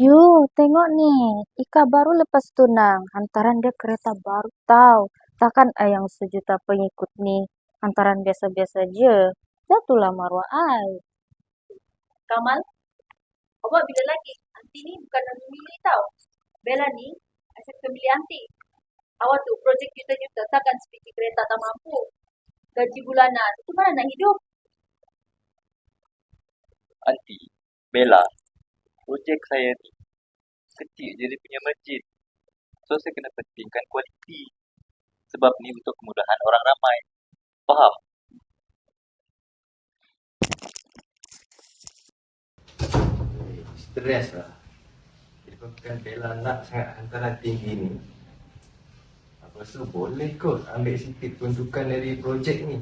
You, tengok ni. Ika baru lepas tunang. Hantaran dia kereta baru tau. Takkan yang sejuta pengikut ni hantaran biasa-biasa je. Jatuhlah maruah ai. Kamal, awak bila lagi? Anti ni bukan nak memilih tau. Bella ni, asyik pemilih anti. Awak tu projek juta-juta, takkan sebiji kereta tak mampu. Gaji bulanan, itu mana nak hidup? Anti, Bella, projek saya ni kecil je dia punya masjid. So saya kena pentingkan kualiti. Sebab ni untuk kemudahan orang ramai. Faham? Stres lah. Disebabkan Bella nak sangat hantaran tinggi ni. Aku rasa boleh kot ambil sikit peruntukan dari projek ni.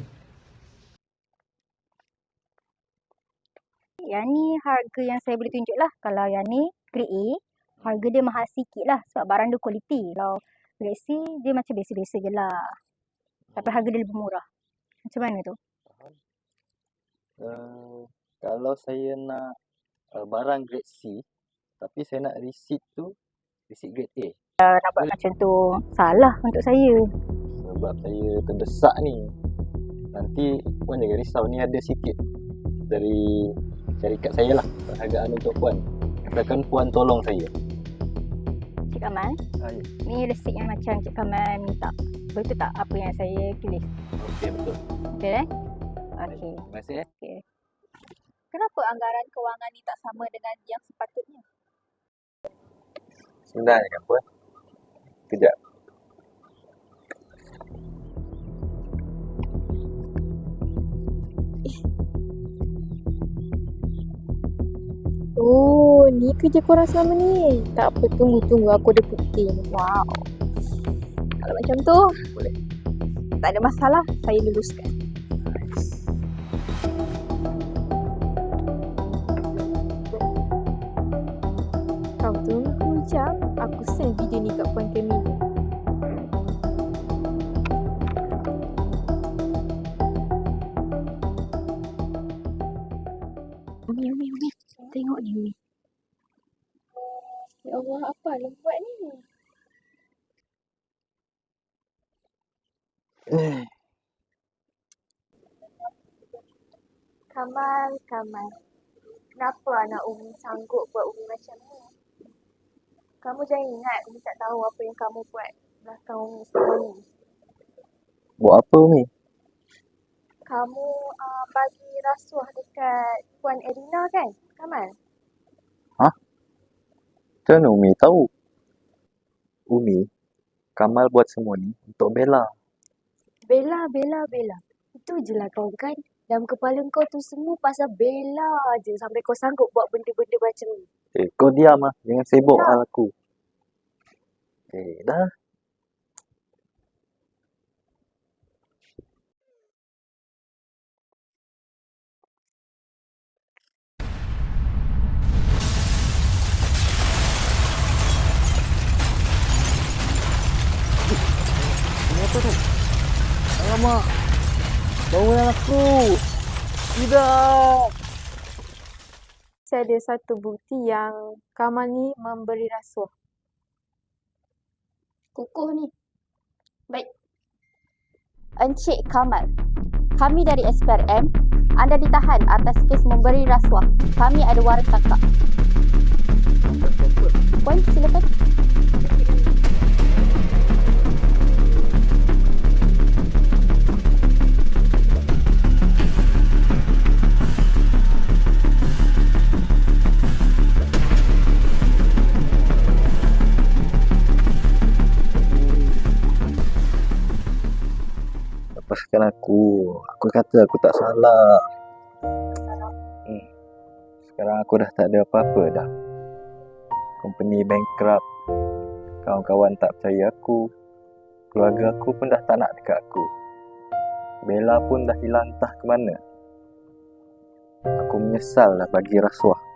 Yang ni harga yang saya boleh tunjuk lah. Kalau yang ni, grade A, harga dia mahal sikit lah sebab barang dia kualiti. Kalau grade C, dia macam biasa-biasa je lah. Tapi harga dia lebih murah. Macam mana tu? Kalau saya nak barang grade C, tapi saya nak receipt tu, receipt grade A. Nak buat macam tu salah untuk saya. Sebab saya terdesak ni. Nanti Puan jangan risau, ni ada sikit dari syarikat saya lah. Perhargaan untuk Puan. Katakan Puan tolong saya. Cik Kamal, Ya. ni resit yang macam Cik Kamal minta. Betul tak apa yang saya tulis? Okey, betul. Betul Okey. Terima kasih Okey. Kenapa anggaran kewangan ni tak sama dengan yang sepatutnya? Sebenarnya kan Puan. Kejap. Oh, ni kerja korang selama ni. Tak apa, tunggu aku ada bukti. Wow. Kalau macam tu, Boleh. tak ada masalah. Saya luluskan. Kau tunggu jap. Aku send video ni kat Puan Camilla. Umi. Tengok ni, Umi. Ya Allah, apa lembat ni? Kamal. Kenapa anak Umi sanggup buat Umi macam ni? Kamu jangan ingat Umi tak tahu apa yang kamu buat belakang Umi selama ni. Buat apa Umi? Kamu bagi rasuah dekat Puan Erina kan, Kamal? Macam mana Umi tahu? Umi, Kamal buat semua ni untuk Bella. Bella. Itu je lah kau kan. Dalam kepala kau tu semua pasal Bella je. Sampai kau sanggup buat benda-benda macam ni. Kau diam lah. Jangan sibuk dengan aku. Dah. Kenapa tu? Alamak. Bangunlah aku. Tidak. Saya ada satu bukti yang Kamal ni memberi rasuah. Kukuh ni. Baik. Encik Kamal, kami dari SPRM, anda ditahan atas kes memberi rasuah. Kami ada waran tangkap. Puan, silakan. Lepaskan aku. Aku kata aku tak salah. Sekarang aku dah tak ada apa-apa dah. Company bankrupt. Kawan-kawan tak percaya aku. Keluarga aku pun dah tak nak dekat aku. Bella pun dah hilang entah ke mana. Aku menyesal lah bagi rasuah.